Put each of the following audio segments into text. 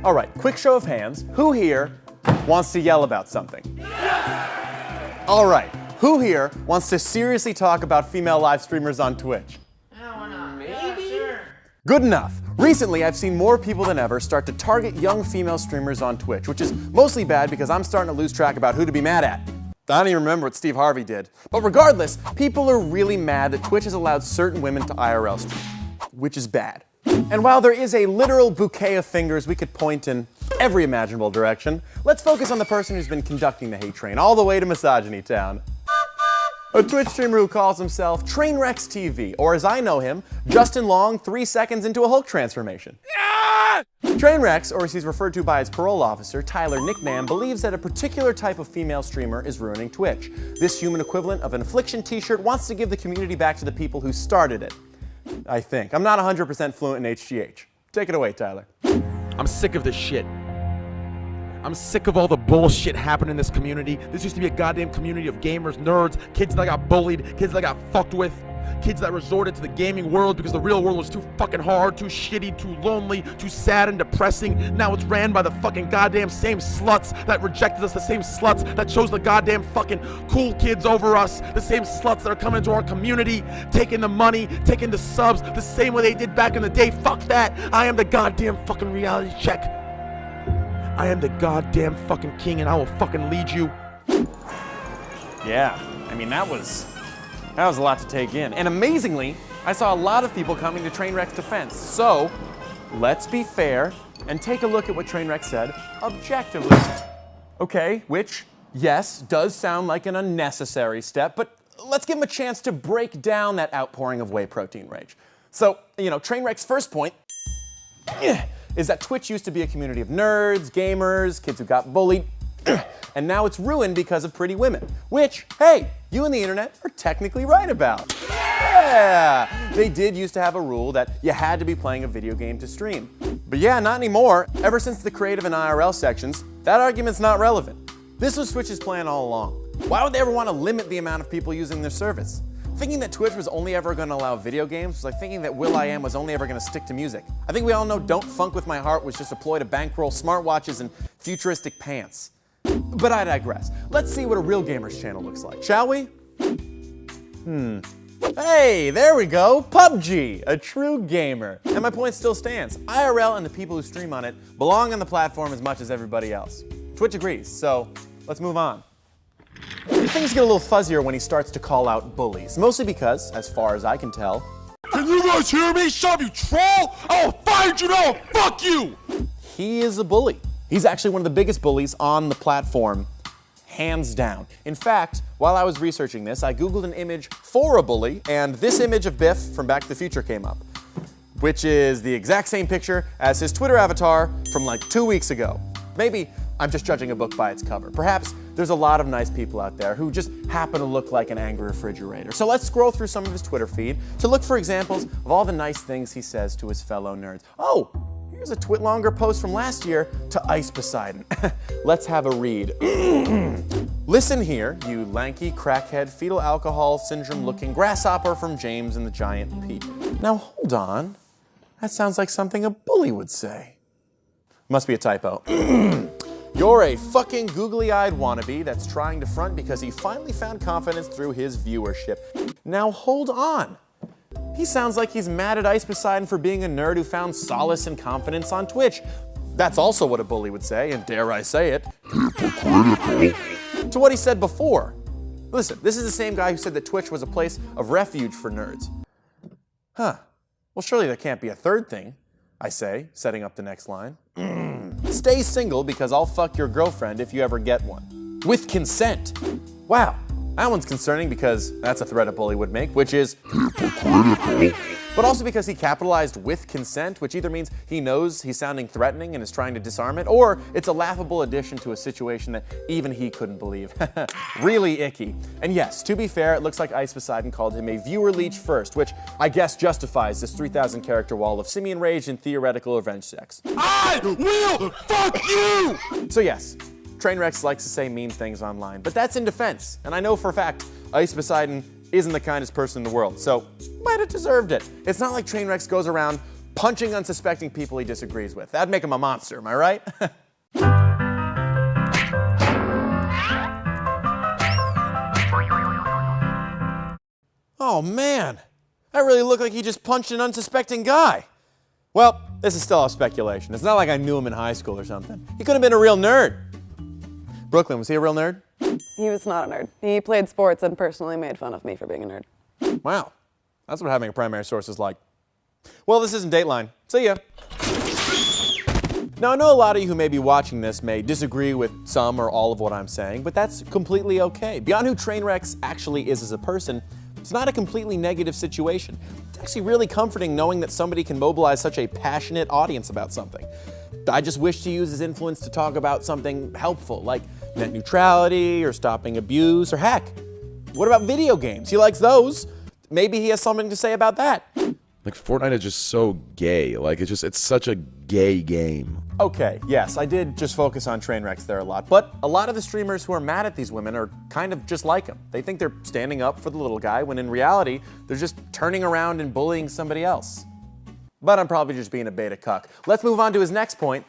All right, quick show of hands. Who here wants to yell about something? All right, who here wants to seriously talk about female live streamers on Twitch? Maybe? Sure. Good enough. Recently, I've seen more people than ever start to target young female streamers on Twitch, which is mostly bad because I'm starting to lose track about who to be mad at. I don't even remember what Steve Harvey did. But regardless, people are really mad that Twitch has allowed certain women to IRL stream, which is bad. And while there is a literal bouquet of fingers we could point in every imaginable direction, let's focus on the person who's been conducting the hate train all the way to Misogyny Town. A Twitch streamer who calls himself TrainwrecksTV, or as I know him, Justin Long 3 seconds into a Hulk transformation. Trainwrecks, or as he's referred to by his parole officer, Tyler Nickman, believes that a particular type of female streamer is ruining Twitch. This human equivalent of an Affliction t-shirt wants to give the community back to the people who started it. I think. I'm not 100% fluent in HGH. Take it away, Tyler. I'm sick of this shit. I'm sick of all the bullshit happening in this community. This used to be a goddamn community of gamers, nerds, kids that got bullied, kids that got fucked with, kids that resorted to the gaming world because the real world was too fucking hard, too shitty, too lonely, too sad and depressing. Now it's ran by the fucking goddamn same sluts that rejected us, the same sluts that chose the goddamn fucking cool kids over us, the same sluts that are coming into our community, taking the money, taking the subs, the same way they did back in the day. Fuck that. I am the goddamn fucking reality check. I am the goddamn fucking king and I will fucking lead you. Yeah, I mean, that was a lot to take in. And amazingly, I saw a lot of people coming to Trainwreck's defense. So, let's be fair and take a look at what Trainwreck said objectively. Okay, which, yes, does sound like an unnecessary step, but let's give him a chance to break down that outpouring of whey protein rage. So, Trainwreck's first point is that Twitch used to be a community of nerds, gamers, kids who got bullied, and now it's ruined because of pretty women, which, hey, you and the internet are technically right about. Yeah! They did used to have a rule that you had to be playing a video game to stream. But yeah, not anymore. Ever since the creative and IRL sections, that argument's not relevant. This was Twitch's plan all along. Why would they ever want to limit the amount of people using their service? Thinking that Twitch was only ever going to allow video games was like thinking that will.i.am was only ever going to stick to music. I think we all know Don't Funk With My Heart was just a ploy to bankroll smartwatches and futuristic pants. But I digress. Let's see what a real gamer's channel looks like, shall we? Hey, there we go, PUBG, a true gamer. And my point still stands. IRL and the people who stream on it belong on the platform as much as everybody else. Twitch agrees, so let's move on. Things get a little fuzzier when he starts to call out bullies, mostly because, as far as I can tell, Can you guys hear me? Shut up, you troll! I'll find you now! Fuck you! he is a bully. He's actually one of the biggest bullies on the platform, hands down. In fact, while I was researching this, I Googled an image for a bully, and this image of Biff from Back to the Future came up, which is the exact same picture as his Twitter avatar from like 2 weeks ago. Maybe I'm just judging a book by its cover. Perhaps there's a lot of nice people out there who just happen to look like an angry refrigerator. So let's scroll through some of his Twitter feed to look for examples of all the nice things he says to his fellow nerds. Oh, here's a Twitlonger post from last year to Ice Poseidon. Let's have a read. Listen here, you lanky, crackhead, fetal alcohol syndrome-looking grasshopper from James and the Giant Peach. Now hold on, that sounds like something a bully would say. Must be a typo. You're a fucking googly-eyed wannabe that's trying to front because he finally found confidence through his viewership. Now hold on. He sounds like he's mad at Ice Poseidon for being a nerd who found solace and confidence on Twitch. That's also what a bully would say, and dare I say it, hypocritical. To what he said before. Listen, this is the same guy who said that Twitch was a place of refuge for nerds. Huh. Well, surely there can't be a third thing, I say, setting up the next line. Stay single because I'll fuck your girlfriend if you ever get one. With consent. Wow, that one's concerning because that's a threat a bully would make, which is hypocritical. But also because he capitalized with consent, which either means he knows he's sounding threatening and is trying to disarm it, or it's a laughable addition to a situation that even he couldn't believe. Really icky. And yes, to be fair, it looks like Ice Poseidon called him a viewer leech first, which I guess justifies this 3,000 character wall of simian rage and theoretical revenge sex. I will fuck you! So yes, Trainwrecks likes to say mean things online, but that's in defense. And I know for a fact, Ice Poseidon isn't the kindest person in the world, so might have deserved it. It's not like Trainwrecks goes around punching unsuspecting people he disagrees with. That'd make him a monster, am I right? Oh man, that really looked like he just punched an unsuspecting guy. Well, this is still all speculation. It's not like I knew him in high school or something. He could have been a real nerd. Brooklyn, was he a real nerd? He was not a nerd. He played sports and personally made fun of me for being a nerd. Wow, that's what having a primary source is like. Well, this isn't Dateline. See ya. Now, I know a lot of you who may be watching this may disagree with some or all of what I'm saying, but that's completely okay. Beyond who Trainwrecks actually is as a person, it's not a completely negative situation. It's actually really comforting knowing that somebody can mobilize such a passionate audience about something. I just wish to use his influence to talk about something helpful, like net neutrality or stopping abuse, or heck, what about video games? He likes those. Maybe he has something to say about that. Like, Fortnite is just so gay. Like, it's such a gay game. Okay, yes, I did just focus on Trainwrecks there a lot, but a lot of the streamers who are mad at these women are kind of just like him. They think they're standing up for the little guy, when in reality, they're just turning around and bullying somebody else. But I'm probably just being a beta cuck. Let's move on to his next point.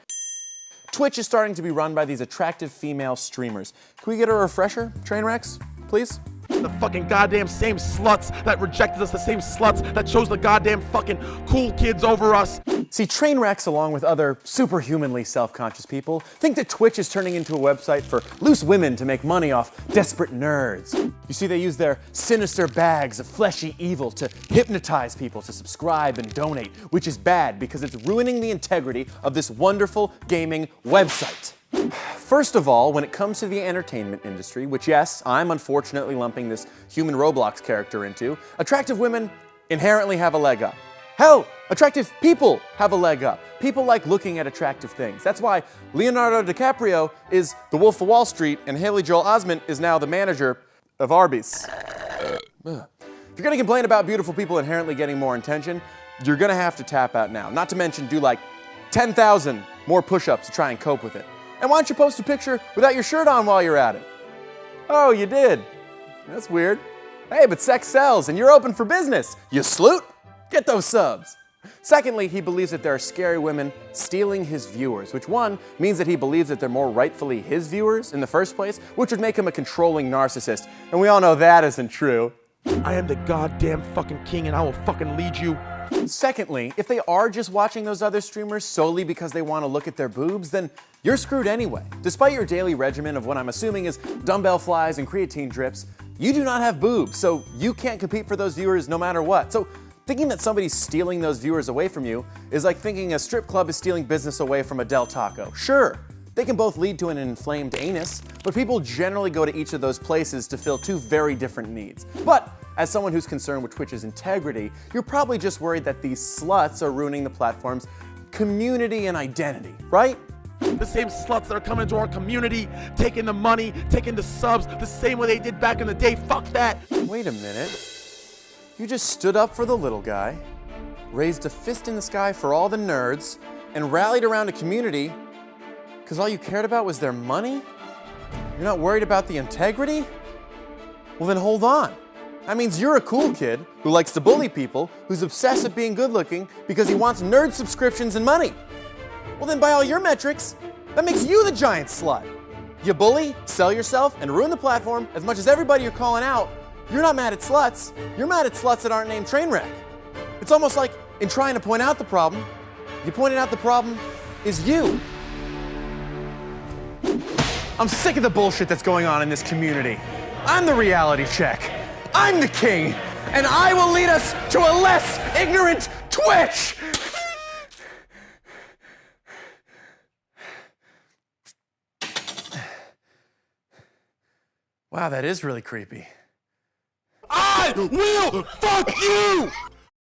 Twitch is starting to be run by these attractive female streamers. Can we get a refresher, Trainwrecks, please? The fucking goddamn same sluts that rejected us, the same sluts that chose the goddamn fucking cool kids over us. See, Trainwrecks, along with other superhumanly self-conscious people, think that Twitch is turning into a website for loose women to make money off desperate nerds. You see, they use their sinister bags of fleshy evil to hypnotize people to subscribe and donate, which is bad because it's ruining the integrity of this wonderful gaming website. First of all, when it comes to the entertainment industry, which yes, I'm unfortunately lumping this human Roblox character into, attractive women inherently have a leg up. Hell, attractive people have a leg up. People like looking at attractive things. That's why Leonardo DiCaprio is the Wolf of Wall Street and Haley Joel Osment is now the manager of Arby's. If you're gonna complain about beautiful people inherently getting more attention, you're gonna have to tap out now. Not to mention do like 10,000 more push-ups to try and cope with it. And why don't you post a picture without your shirt on while you're at it? Oh, you did? That's weird. Hey, but sex sells and you're open for business. You sloot? Get those subs. Secondly, he believes that there are scary women stealing his viewers, which one, means that he believes that they're more rightfully his viewers in the first place, which would make him a controlling narcissist. And we all know that isn't true. I am the goddamn fucking king and I will fucking lead you. Secondly, if they are just watching those other streamers solely because they want to look at their boobs, then you're screwed anyway. Despite your daily regimen of what I'm assuming is dumbbell flies and creatine drips, you do not have boobs, so you can't compete for those viewers no matter what. So thinking that somebody's stealing those viewers away from you is like thinking a strip club is stealing business away from a Del Taco. Sure, they can both lead to an inflamed anus, but people generally go to each of those places to fill two very different needs. But as someone who's concerned with Twitch's integrity, you're probably just worried that these sluts are ruining the platform's community and identity, right? The same sluts that are coming into our community, taking the money, taking the subs, the same way they did back in the day. Fuck that. Wait a minute. You just stood up for the little guy, raised a fist in the sky for all the nerds, and rallied around a community because all you cared about was their money? You're not worried about the integrity? Well, then hold on. That means you're a cool kid who likes to bully people, who's obsessed with being good looking because he wants nerd subscriptions and money. Well, then by all your metrics, that makes you the giant slut. You bully, sell yourself, and ruin the platform as much as everybody you're calling out. You're not mad at sluts. You're mad at sluts that aren't named Trainwreck. It's almost like in trying to point out the problem, you pointed out the problem is you. I'm sick of the bullshit that's going on in this community. I'm the reality check. I'm the king, and I will lead us to a less ignorant Twitch! Wow, that is really creepy. I will fuck you!